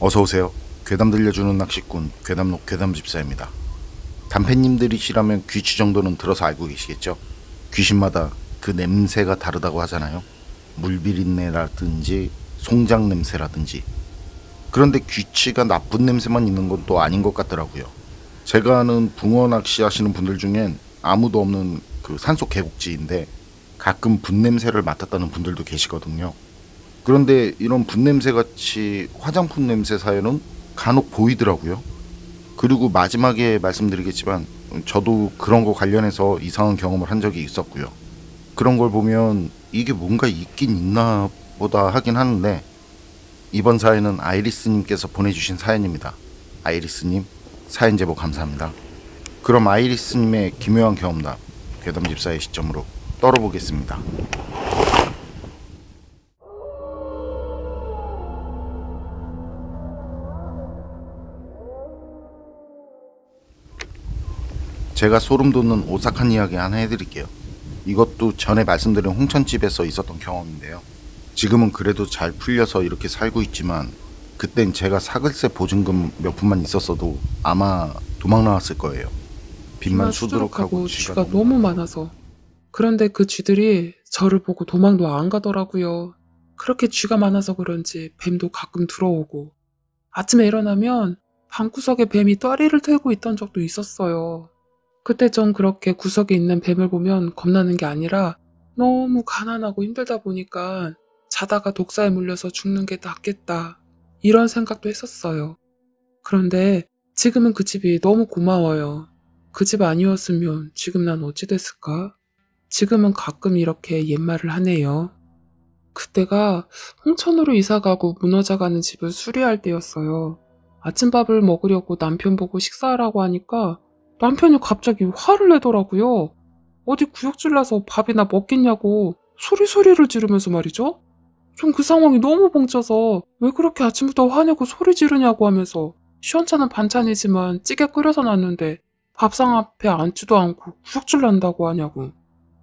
어서오세요. 괴담 들려주는 낚시꾼 괴담록 괴담집사입니다. 단팬님들이시라면 귀치 정도는 들어서 알고 계시겠죠? 귀신마다 그 냄새가 다르다고 하잖아요. 물비린내라든지 송장 냄새라든지. 그런데 귀치가 나쁜 냄새만 있는 건 또 아닌 것 같더라고요. 제가 아는 붕어 낚시 하시는 분들 중엔 아무도 없는 그 산속 계곡지인데 가끔 분냄새를 맡았다는 분들도 계시거든요. 그런데 이런 분냄새 같이 화장품 냄새 사연은 간혹 보이더라고요. 그리고 마지막에 말씀드리겠지만 저도 그런 거 관련해서 이상한 경험을 한 적이 있었고요. 그런 걸 보면 이게 뭔가 있긴 있나 보다 하긴 하는데, 이번 사연은 아이리스님께서 보내주신 사연입니다. 아이리스님, 사연 제보 감사합니다. 그럼 아이리스님의 기묘한 경험담 괴담집사의 시점으로 떨어보겠습니다. 제가 소름 돋는 오싹한 이야기 하나 해드릴게요. 이것도 전에 말씀드린 홍천집에서 있었던 경험인데요. 지금은 그래도 잘 풀려서 이렇게 살고 있지만 그땐 제가 사글세 보증금 몇 푼만 있었어도 아마 도망 나왔을 거예요. 빚만 수두룩하고 쥐가 너무 많아서. 그런데 그 쥐들이 저를 보고 도망도 안 가더라고요. 그렇게 쥐가 많아서 그런지 뱀도 가끔 들어오고, 아침에 일어나면 방구석에 뱀이 떠리를 틀고 있던 적도 있었어요. 그때 전 그렇게 구석에 있는 뱀을 보면 겁나는 게 아니라 너무 가난하고 힘들다 보니까 자다가 독사에 물려서 죽는 게 낫겠다, 이런 생각도 했었어요. 그런데 지금은 그 집이 너무 고마워요. 그 집 아니었으면 지금 난 어찌 됐을까? 지금은 가끔 이렇게 옛말을 하네요. 그때가 홍천으로 이사가고 무너져가는 집을 수리할 때였어요. 아침밥을 먹으려고 남편 보고 식사하라고 하니까 남편이 갑자기 화를 내더라고요. 어디 구역질 나서 밥이나 먹겠냐고 소리를 지르면서 말이죠. 전 그 상황이 너무 벙쪄서 왜 그렇게 아침부터 화내고 소리 지르냐고 하면서 시원찮은 반찬이지만 찌개 끓여서 놨는데 밥상 앞에 앉지도 않고 구역질 난다고 하냐고,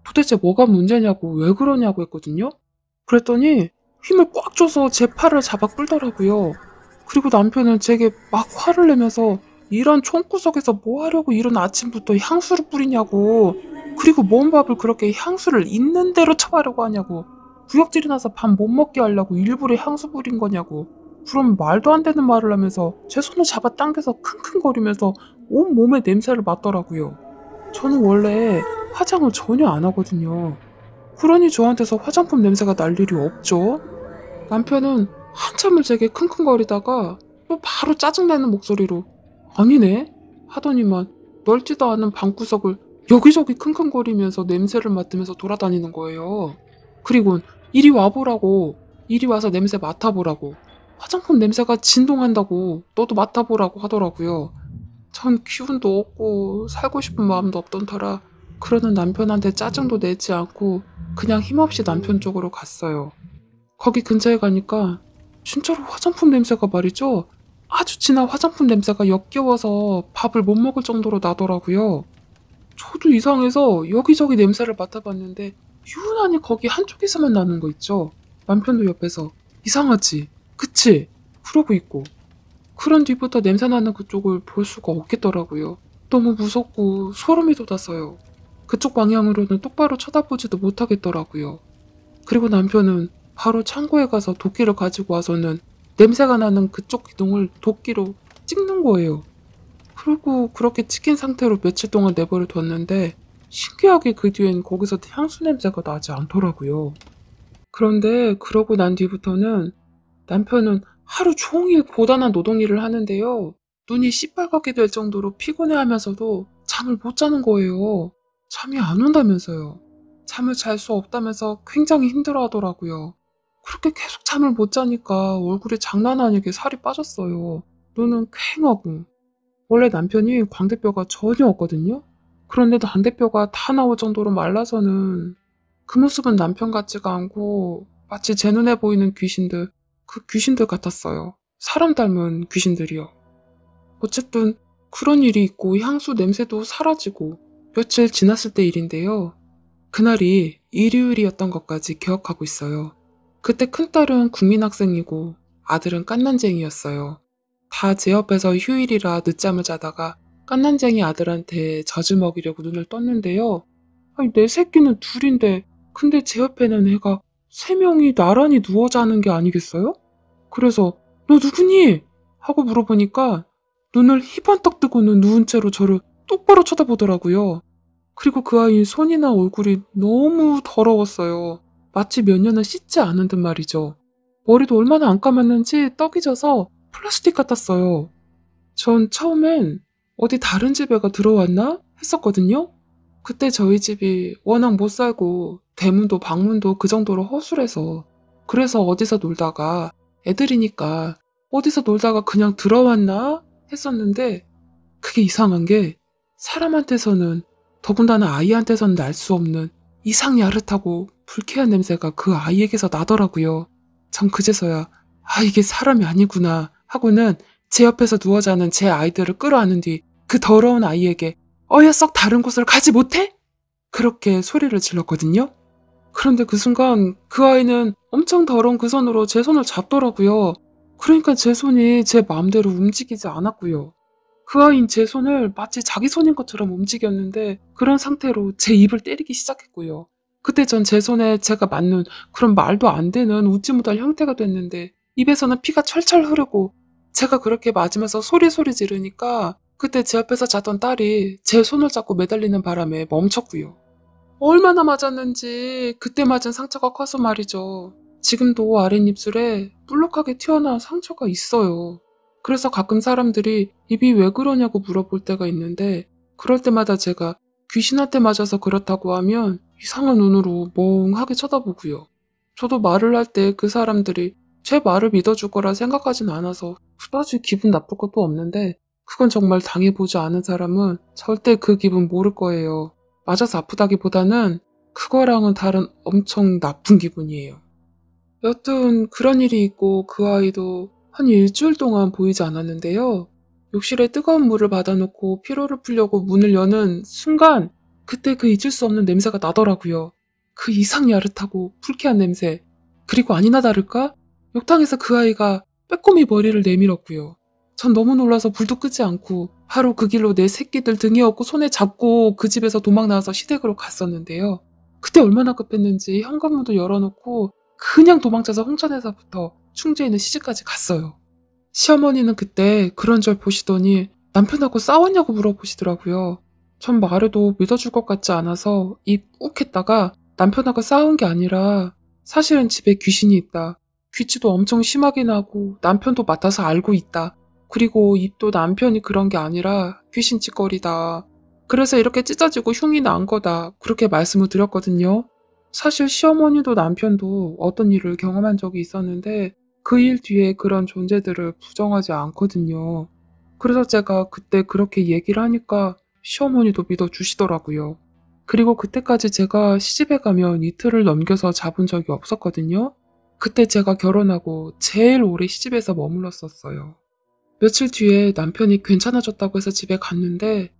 도대체 뭐가 문제냐고 왜 그러냐고 했거든요. 그랬더니 힘을 꽉 줘서 제 팔을 잡아 끌더라고요. 그리고 남편은 제게 막 화를 내면서 이런 총구석에서 뭐 하려고 이런 아침부터 향수를 뿌리냐고, 그리고 먼 밥을 그렇게 향수를 있는 대로 쳐바르고 하냐고, 구역질이 나서 밥 못 먹게 하려고 일부러 향수 뿌린 거냐고, 그럼 말도 안 되는 말을 하면서 제 손을 잡아당겨서 킁킁거리면서 온 몸에 냄새를 맡더라고요. 저는 원래 화장을 전혀 안 하거든요. 그러니 저한테서 화장품 냄새가 날 일이 없죠. 남편은 한참을 제게 킁킁거리다가 또 바로 짜증내는 목소리로 아니네 하더니만 넓지도 않은 방구석을 여기저기 킁킁거리면서 냄새를 맡으면서 돌아다니는 거예요. 그리고 이리 와보라고, 이리 와서 냄새 맡아보라고, 화장품 냄새가 진동한다고 너도 맡아보라고 하더라고요. 전 기운도 없고 살고 싶은 마음도 없던 터라 그러는 남편한테 짜증도 내지 않고 그냥 힘없이 남편 쪽으로 갔어요. 거기 근처에 가니까 진짜로 화장품 냄새가 말이죠, 아주 진한 화장품 냄새가 역겨워서 밥을 못 먹을 정도로 나더라고요. 저도 이상해서 여기저기 냄새를 맡아봤는데 유난히 거기 한쪽에서만 나는 거 있죠. 남편도 옆에서 이상하지? 그치? 그러고 있고. 그런 뒤부터 냄새나는 그쪽을 볼 수가 없겠더라고요. 너무 무섭고 소름이 돋았어요. 그쪽 방향으로는 똑바로 쳐다보지도 못하겠더라고요. 그리고 남편은 바로 창고에 가서 도끼를 가지고 와서는 냄새가 나는 그쪽 기둥을 도끼로 찍는 거예요. 그리고 그렇게 찍힌 상태로 며칠 동안 내버려 뒀는데 신기하게 그 뒤엔 거기서 향수 냄새가 나지 않더라고요. 그런데 그러고 난 뒤부터는 남편은 하루 종일 고단한 노동일을 하는데요. 눈이 시뻘겋게 될 정도로 피곤해하면서도 잠을 못 자는 거예요. 잠이 안 온다면서요. 잠을 잘 수 없다면서 굉장히 힘들어하더라고요. 그렇게 계속 잠을 못 자니까 얼굴이 장난 아니게 살이 빠졌어요. 눈은 퀭하고. 원래 남편이 광대뼈가 전혀 없거든요. 그런데도 광대뼈가 다 나올 정도로 말라서는 그 모습은 남편 같지가 않고 마치 제 눈에 보이는 귀신들, 그 귀신들 같았어요. 사람 닮은 귀신들이요. 어쨌든 그런 일이 있고 향수 냄새도 사라지고 며칠 지났을 때 일인데요. 그날이 일요일이었던 것까지 기억하고 있어요. 그때 큰딸은 국민학생이고 아들은 깐난쟁이였어요. 다 제 옆에서 휴일이라 늦잠을 자다가 깐난쟁이 아들한테 젖을 먹이려고 눈을 떴는데요. 아니, 내 새끼는 둘인데 근데 제 옆에는 애가 3명이 나란히 누워 자는 게 아니겠어요? 그래서 너 누구니? 하고 물어보니까 눈을 희번떡 뜨고는 누운 채로 저를 똑바로 쳐다보더라고요. 그리고 그 아이의 손이나 얼굴이 너무 더러웠어요. 마치 몇 년을 씻지 않은 듯 말이죠. 머리도 얼마나 안 감았는지 떡이 져서 플라스틱 같았어요. 전 처음엔 어디 다른 집애가 들어왔나 했었거든요. 그때 저희 집이 워낙 못 살고 대문도 방문도 그 정도로 허술해서 그래서 어디서 놀다가 애들이니까 어디서 놀다가 그냥 들어왔나 했었는데 그게 이상한 게 사람한테서는 더군다나 아이한테서는 날 수 없는 이상 야릇하고 불쾌한 냄새가 그 아이에게서 나더라고요. 전 그제서야 아 이게 사람이 아니구나 하고는 제 옆에서 누워 자는 제 아이들을 끌어안은 뒤 그 더러운 아이에게 어여썩 다른 곳으로 가지 못해? 그렇게 소리를 질렀거든요. 그런데 그 순간 그 아이는 엄청 더러운 그 손으로 제 손을 잡더라고요. 그러니까 제 손이 제 마음대로 움직이지 않았고요. 그 아이는 제 손을 마치 자기 손인 것처럼 움직였는데 그런 상태로 제 입을 때리기 시작했고요. 그때 전 제 손에 제가 맞는 그런 말도 안 되는 웃지 못할 형태가 됐는데 입에서는 피가 철철 흐르고 제가 그렇게 맞으면서 소리 지르니까 그때 제 옆에서 자던 딸이 제 손을 잡고 매달리는 바람에 멈췄고요. 얼마나 맞았는지 그때 맞은 상처가 커서 말이죠. 지금도 아랫입술에 볼록하게 튀어나온 상처가 있어요. 그래서 가끔 사람들이 입이 왜 그러냐고 물어볼 때가 있는데 그럴 때마다 제가 귀신한테 맞아서 그렇다고 하면 이상한 눈으로 멍하게 쳐다보고요. 저도 말을 할 때 그 사람들이 제 말을 믿어줄 거라 생각하진 않아서 그다지 기분 나쁠 것도 없는데 그건 정말 당해보지 않은 사람은 절대 그 기분 모를 거예요. 맞아서 아프다기보다는 그거랑은 다른 엄청 나쁜 기분이에요. 여튼 그런 일이 있고 그 아이도 한 일주일 동안 보이지 않았는데요. 욕실에 뜨거운 물을 받아놓고 피로를 풀려고 문을 여는 순간 그때 그 잊을 수 없는 냄새가 나더라고요. 그 이상 야릇하고 불쾌한 냄새. 그리고 아니나 다를까? 욕탕에서 그 아이가 빼꼼히 머리를 내밀었고요. 전 너무 놀라서 불도 끄지 않고 바로 그 길로 내 새끼들 등에 업고 손에 잡고 그 집에서 도망 나와서 시댁으로 갔었는데요. 그때 얼마나 급했는지 현관문도 열어놓고 그냥 도망쳐서 홍천에서부터 충주에 있는 시집까지 갔어요. 시어머니는 그때 그런 절 보시더니 남편하고 싸웠냐고 물어보시더라고요. 전 말해도 믿어줄 것 같지 않아서 입 욱 했다가 남편하고 싸운 게 아니라 사실은 집에 귀신이 있다. 귀치도 엄청 심하게 나고 남편도 맡아서 알고 있다. 그리고 입도 남편이 그런 게 아니라 귀신 짓거리다. 그래서 이렇게 찢어지고 흉이 난 거다. 그렇게 말씀을 드렸거든요. 사실 시어머니도 남편도 어떤 일을 경험한 적이 있었는데 그 일 뒤에 그런 존재들을 부정하지 않거든요. 그래서 제가 그때 그렇게 얘기를 하니까 시어머니도 믿어주시더라고요. 그리고 그때까지 제가 시집에 가면 이틀을 넘겨서 자본 적이 없었거든요. 그때 제가 결혼하고 제일 오래 시집에서 머물렀었어요. 며칠 뒤에 남편이 괜찮아졌다고 해서 집에 갔는데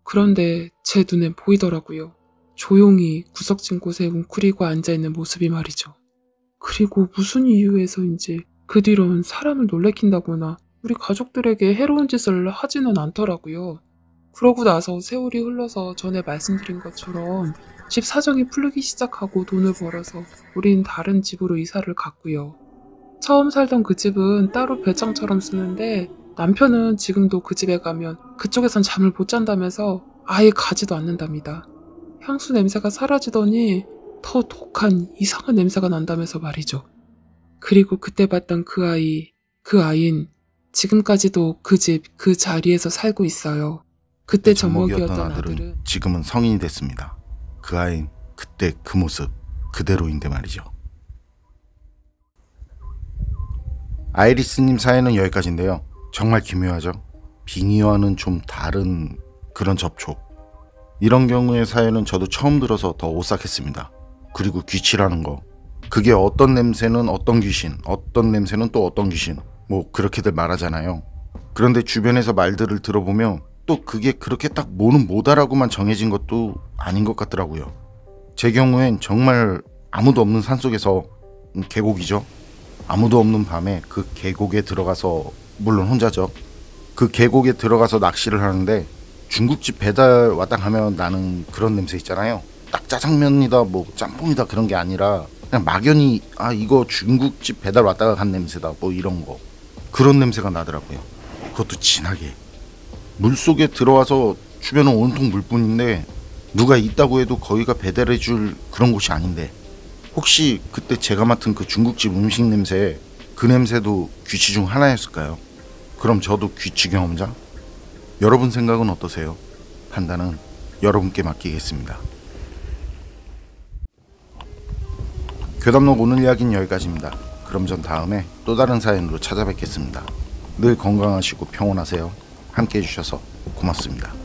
그런데 제 눈엔 보이더라고요. 조용히 구석진 곳에 웅크리고 앉아있는 모습이 말이죠. 그리고 무슨 이유에서인지 그 뒤로는 사람을 놀래킨다거나 우리 가족들에게 해로운 짓을 하지는 않더라고요. 그러고 나서 세월이 흘러서 전에 말씀드린 것처럼 집 사정이 풀리기 시작하고 돈을 벌어서 우린 다른 집으로 이사를 갔고요. 처음 살던 그 집은 따로 별장처럼 쓰는데 남편은 지금도 그 집에 가면 그쪽에선 잠을 못 잔다면서 아예 가지도 않는답니다. 향수 냄새가 사라지더니 더 독한 이상한 냄새가 난다면서 말이죠. 그리고 그때 봤던 그 아이는 지금까지도 그 집, 그 자리에서 살고 있어요. 그때 젖먹이었던 아들은 지금은 성인이 됐습니다. 그 아이는 그때 그 모습 그대로인데 말이죠. 아이리스님 사연은 여기까지인데요. 정말 기묘하죠? 빙의와는 좀 다른 그런 접촉. 이런 경우의 사연은 저도 처음 들어서 더 오싹했습니다. 그리고 귀치라는 거. 그게 어떤 냄새는 어떤 귀신, 어떤 냄새는 또 어떤 귀신. 뭐 그렇게들 말하잖아요. 그런데 주변에서 말들을 들어보면 또 그게 그렇게 딱 뭐는 뭐다라고만 정해진 것도 아닌 것 같더라고요. 제 경우엔 정말 아무도 없는 산속에서 계곡이죠. 아무도 없는 밤에 그 계곡에 들어가서, 물론 혼자죠. 그 계곡에 들어가서 낚시를 하는데 중국집 배달 왔다 가면 나는 그런 냄새 있잖아요. 딱 짜장면이다 뭐 짬뽕이다 그런 게 아니라 그냥 막연히 이거 중국집 배달 왔다가 간 냄새다 뭐 이런 거, 그런 냄새가 나더라고요. 그것도 진하게. 물속에 들어와서 주변은 온통 물뿐인데 누가 있다고 해도 거기가 배달해 줄 그런 곳이 아닌데, 혹시 그때 제가 맡은 그 중국집 음식 냄새, 그 냄새도 귀치 중 하나였을까요? 그럼 저도 귀치 경험자? 여러분 생각은 어떠세요? 판단은 여러분께 맡기겠습니다. 괴담록 오늘 이야기는 여기까지입니다. 그럼 전 다음에 또 다른 사연으로 찾아뵙겠습니다. 늘 건강하시고 평온하세요. 함께 해주셔서 고맙습니다.